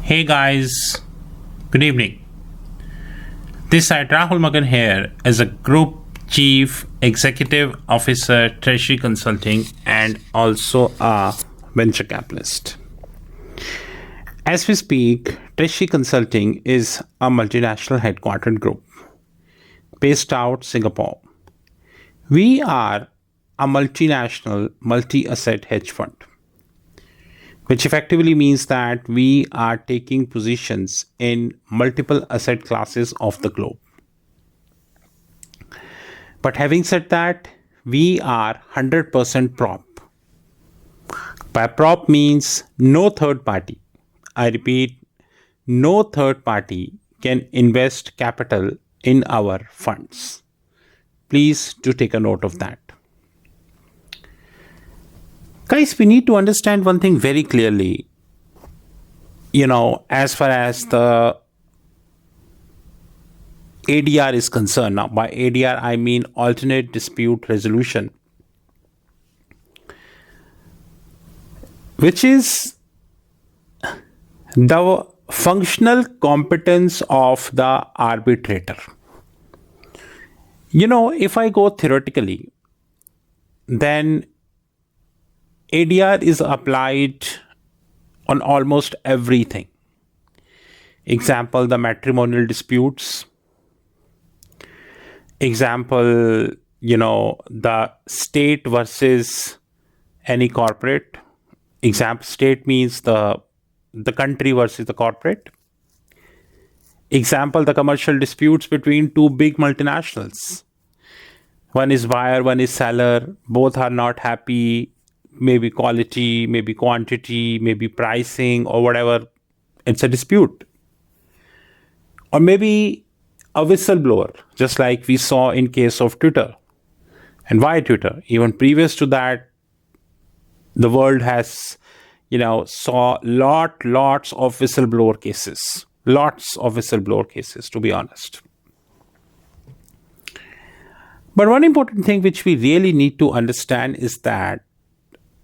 Hey guys, good evening. This side Rahul Magan here as a Group Chief Executive Officer, Treasury Consulting, and also a venture capitalist. As we speak, Treasury Consulting is a multinational headquartered group based out Singapore. We are a multinational multi-asset hedge fund, which effectively means that we are taking positions in multiple asset classes of the globe. But having said that, we are 100% prop. By prop means no third party. I repeat, no third party can invest capital in our funds. Please do take a note of that. Guys, we need to understand one thing very clearly. As far as the ADR is concerned, now by ADR I mean alternate dispute resolution, which is the functional competence of the arbitrator. If I go theoretically, then ADR is applied on almost everything. Example, the matrimonial disputes. Example, the state versus any corporate. Example, state means the country versus the corporate. Example, the commercial disputes between two big multinationals. One is buyer, one is seller. Both are not happy. Maybe quality, maybe quantity, maybe pricing or whatever. It's a dispute. Or maybe a whistleblower, just like we saw in case of Twitter. And why Twitter? Even previous to that, the world has, saw lots of whistleblower cases. Lots of whistleblower cases, to be honest. But one important thing which we really need to understand is that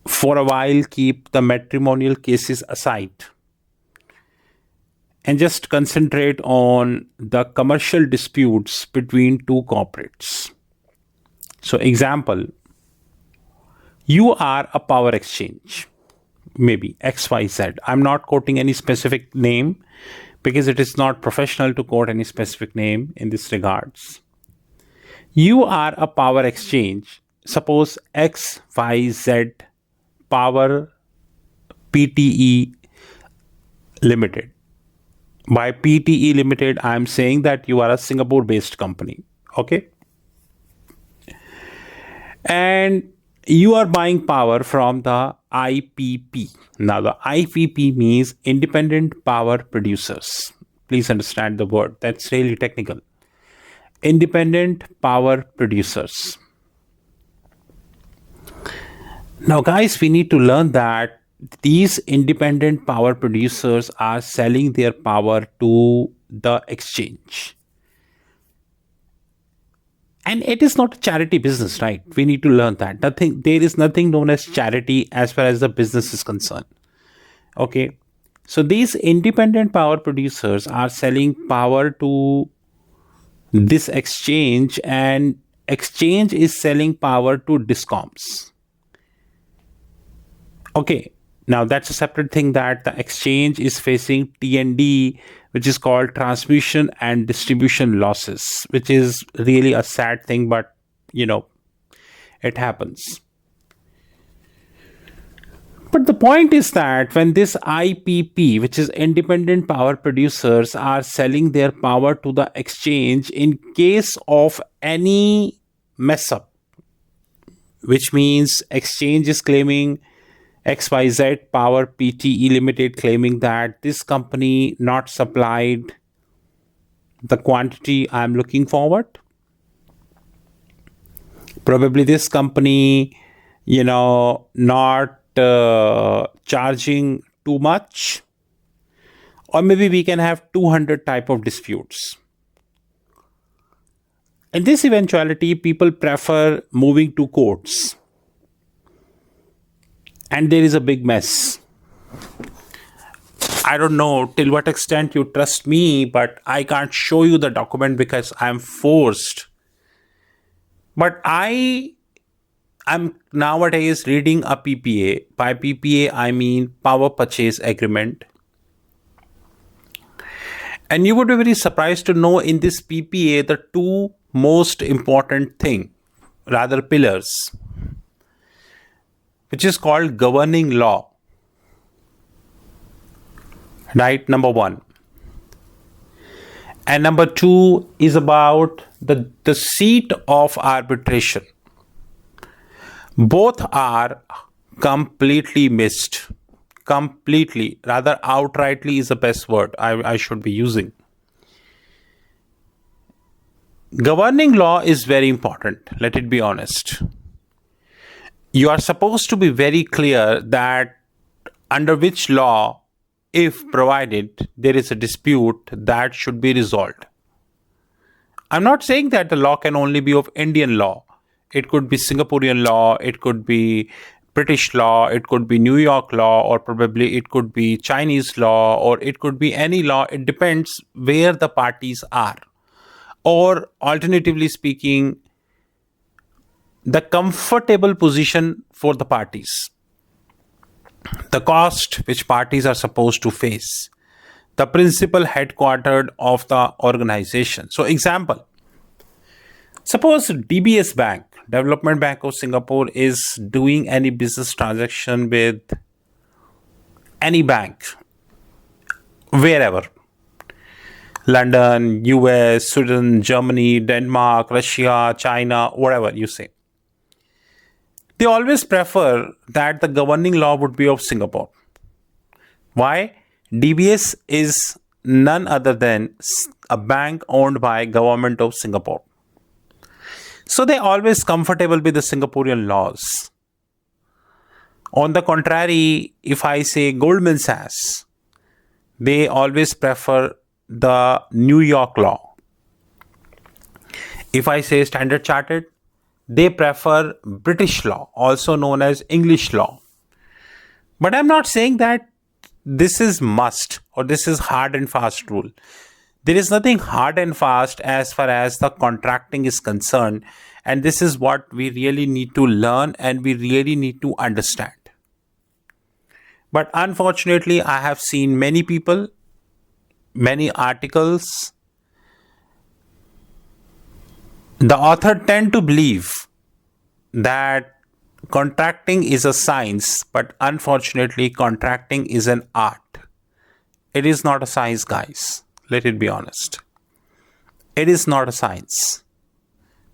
for a while, keep the matrimonial cases aside and just concentrate on the commercial disputes between two corporates. So, example, you are a power exchange, maybe XYZ. I'm not quoting any specific name because it is not professional to quote any specific name in this regards. You are a power exchange. Suppose XYZ Power PTE Limited. By PTE Limited, I am saying that you are a Singapore-based company. Okay? And you are buying power from the IPP. Now, the IPP means Independent Power Producers. Please understand the word. That's really technical. Independent Power Producers. Now, guys, we need to learn that these independent power producers are selling their power to the exchange. And it is not a charity business, right? We need to learn that. There is nothing known as charity as far as the business is concerned. Okay. So these independent power producers are selling power to this exchange, and exchange is selling power to discoms. Okay, now that's a separate thing that the exchange is facing T&D, which is called transmission and distribution losses, which is really a sad thing, but it happens. But the point is that when this IPP, which is independent power producers, are selling their power to the exchange in case of any mess up, which means exchange is claiming XYZ Power PTE Limited claiming that this company not supplied the quantity I'm looking forward. Probably this company, not charging too much. Or maybe we can have 200 type of disputes. In this eventuality, people prefer moving to courts. And there is a big mess. I don't know till what extent you trust me, but I can't show you the document because I'm forced. But I'm nowadays reading a PPA. By PPA, I mean Power Purchase Agreement. And you would be very surprised to know in this PPA, the two most important pillars, which is called governing law. Right, number one. And number two is about the seat of arbitration. Both are completely missed. Completely, rather outrightly is the best word I should be using. Governing law is very important, let it be honest. You are supposed to be very clear that under which law, if provided there is a dispute, that should be resolved. I'm not saying that the law can only be of Indian law. It could be Singaporean law, it could be British law, it could be New York law, or probably it could be Chinese law, or it could be any law. It depends where the parties are. Or alternatively speaking, the comfortable position for the parties, the cost which parties are supposed to face, the principal headquartered of the organization. So example, suppose DBS Bank, Development Bank of Singapore, is doing any business transaction with any bank, wherever. London, US, Sweden, Germany, Denmark, Russia, China, whatever you say. They always prefer that the governing law would be of Singapore. Why? DBS is none other than a bank owned by government of Singapore. So they always comfortable with the Singaporean laws. On the contrary, if I say Goldman Sachs, they always prefer the New York law. If I say Standard Chartered, they prefer British law, also known as English law. But I'm not saying that this is must or this is hard and fast rule. There is nothing hard and fast as far as the contracting is concerned. And this is what we really need to learn and we really need to understand. But unfortunately, I have seen many people, many articles. The author tend to believe that contracting is a science, but unfortunately, contracting is an art. It is not a science, guys. Let it be honest. It is not a science.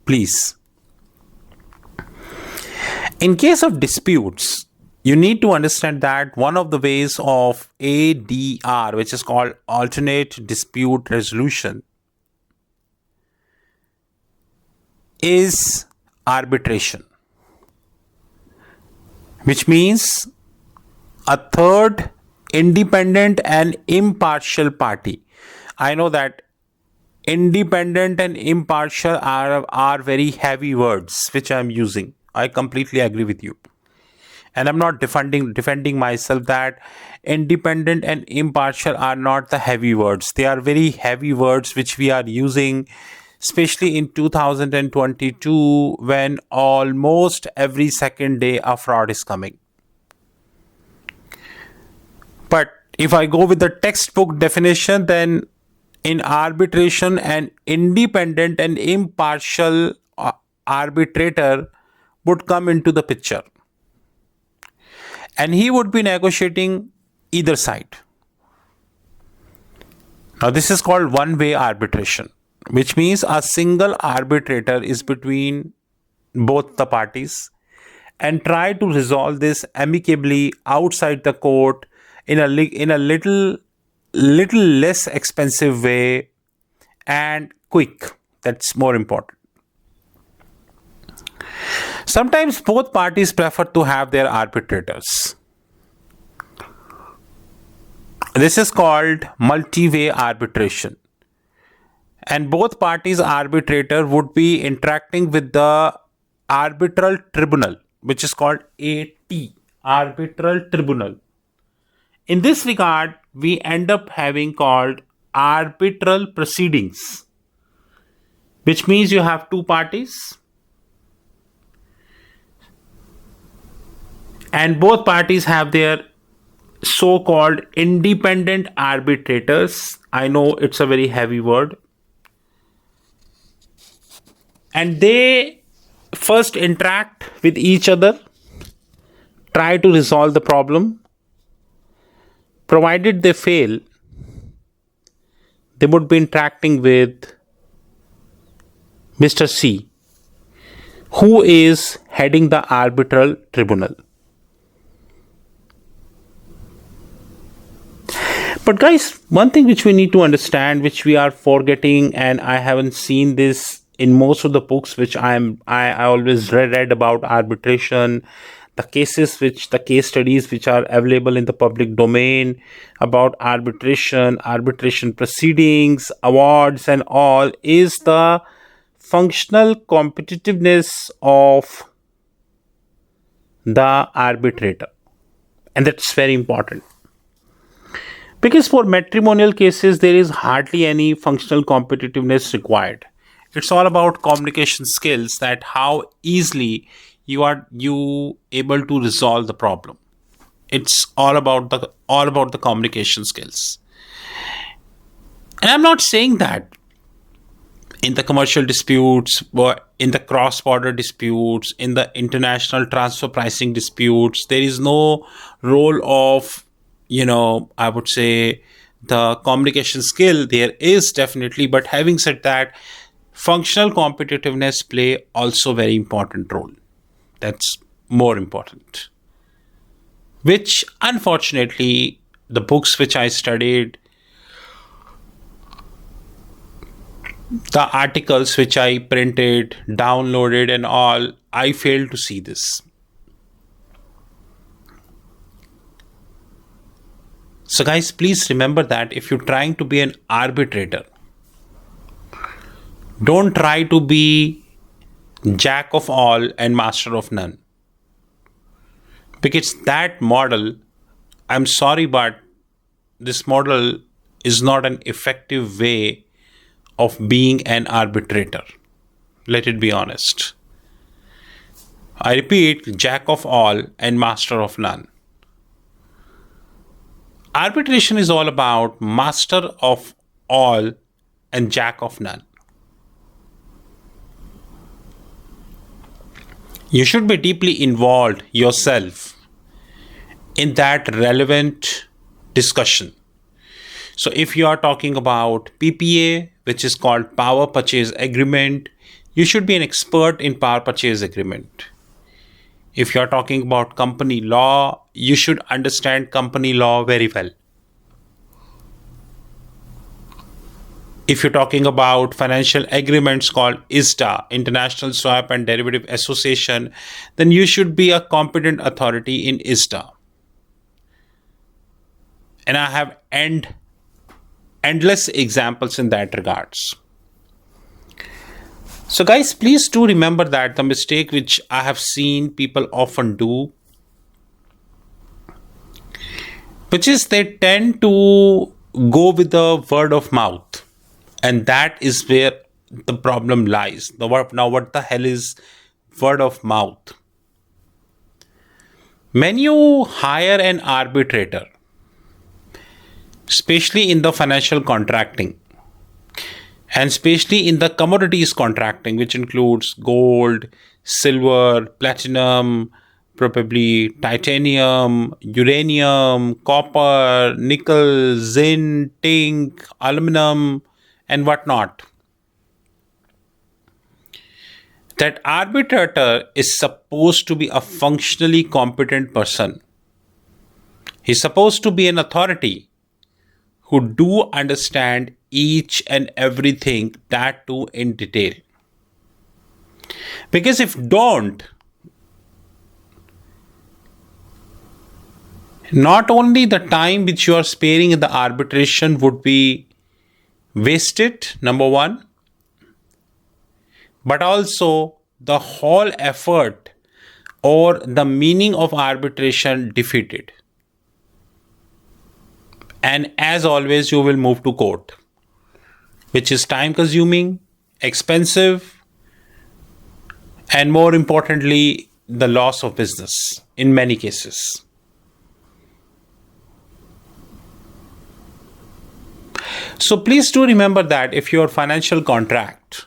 Please. In case of disputes, you need to understand that one of the ways of ADR, which is called alternate dispute resolution, is arbitration, which means a third independent and impartial party. I know that independent and impartial are very heavy words which I am using. I completely agree with you. And I'm not defending myself that independent and impartial are not the heavy words. They are very heavy words which we are using, especially in 2022 when almost every second day a fraud is coming. But if I go with the textbook definition, then in arbitration, an independent and impartial arbitrator would come into the picture. And he would be negotiating either side. Now, this is called one-way arbitration, which means a single arbitrator is between both the parties and try to resolve this amicably outside the court in a little less expensive way and quick. That's more important. Sometimes both parties prefer to have their arbitrators. This is called multi-way arbitration. And both parties' arbitrator would be interacting with the arbitral tribunal, which is called AT, arbitral tribunal. In this regard, we end up having called arbitral proceedings, which means you have two parties and both parties have their so-called independent arbitrators. I know it's a very heavy word. And they first interact with each other, try to resolve the problem. Provided they fail, they would be interacting with Mr. C, who is heading the arbitral tribunal. But guys, one thing which we need to understand, which we are forgetting, and I haven't seen this in most of the books which I always read about arbitration, the case studies which are available in the public domain about arbitration proceedings, awards and all, is the functional competitiveness of the arbitrator. And that's very important. Because for matrimonial cases, there is hardly any functional competitiveness required. It's all about communication skills, that how easily you able to resolve the problem. It's all about the communication skills. And I'm not saying that in the commercial disputes, or in the cross-border disputes, in the international transfer pricing disputes, there is no role of, I would say, the communication skill. There is definitely, but having said that, functional competitiveness play also very important role. That's more important, which unfortunately the books which I studied, the articles which I printed, downloaded and all, I failed to see this. So guys, please remember that if you're trying to be an arbitrator, don't try to be jack of all and master of none. Because that model, I'm sorry, but this model is not an effective way of being an arbitrator. Let it be honest. I repeat, jack of all and master of none. Arbitration is all about master of all and jack of none. You should be deeply involved yourself in that relevant discussion. So if you are talking about PPA, which is called Power Purchase Agreement, you should be an expert in Power Purchase Agreement. If you are talking about company law, you should understand company law very well. If you're talking about financial agreements called ISDA, International Swap and Derivative Association, then you should be a competent authority in ISDA. And I have endless examples in that regards. So guys, please do remember that the mistake which I have seen people often do, which is they tend to go with the word of mouth. And that is where the problem lies. Now, what the hell is word of mouth? When you hire an arbitrator, especially in the financial contracting, and especially in the commodities contracting, which includes gold, silver, platinum, probably titanium, uranium, copper, nickel, zinc, zinc, aluminum, and whatnot. That arbitrator is supposed to be a functionally competent person. He's supposed to be an authority who do understand each and everything, that too in detail. Because if don't, not only the time which you are sparing in the arbitration would be wasted, number one, but also the whole effort or the meaning of arbitration defeated. And as always, you will move to court, which is time consuming, expensive, and more importantly, the loss of business in many cases. So please do remember that if your financial contract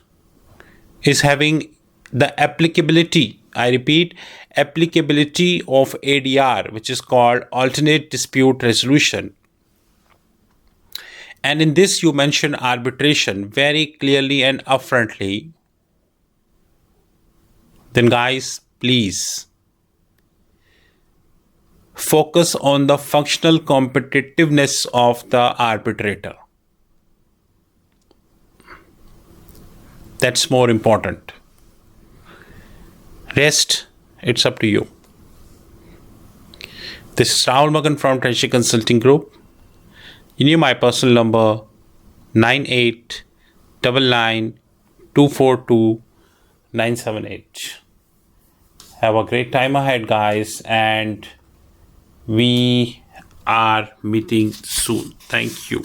is having the applicability, I repeat, applicability of ADR, which is called alternate dispute resolution, and in this you mention arbitration very clearly and upfrontly, then guys, please focus on the functional competitiveness of the arbitrator. That's more important. Rest, it's up to you. This is Rahul Magan from Treasury Consulting Group. You need my personal number 9899242978. Have a great time ahead, guys, and we are meeting soon. Thank you.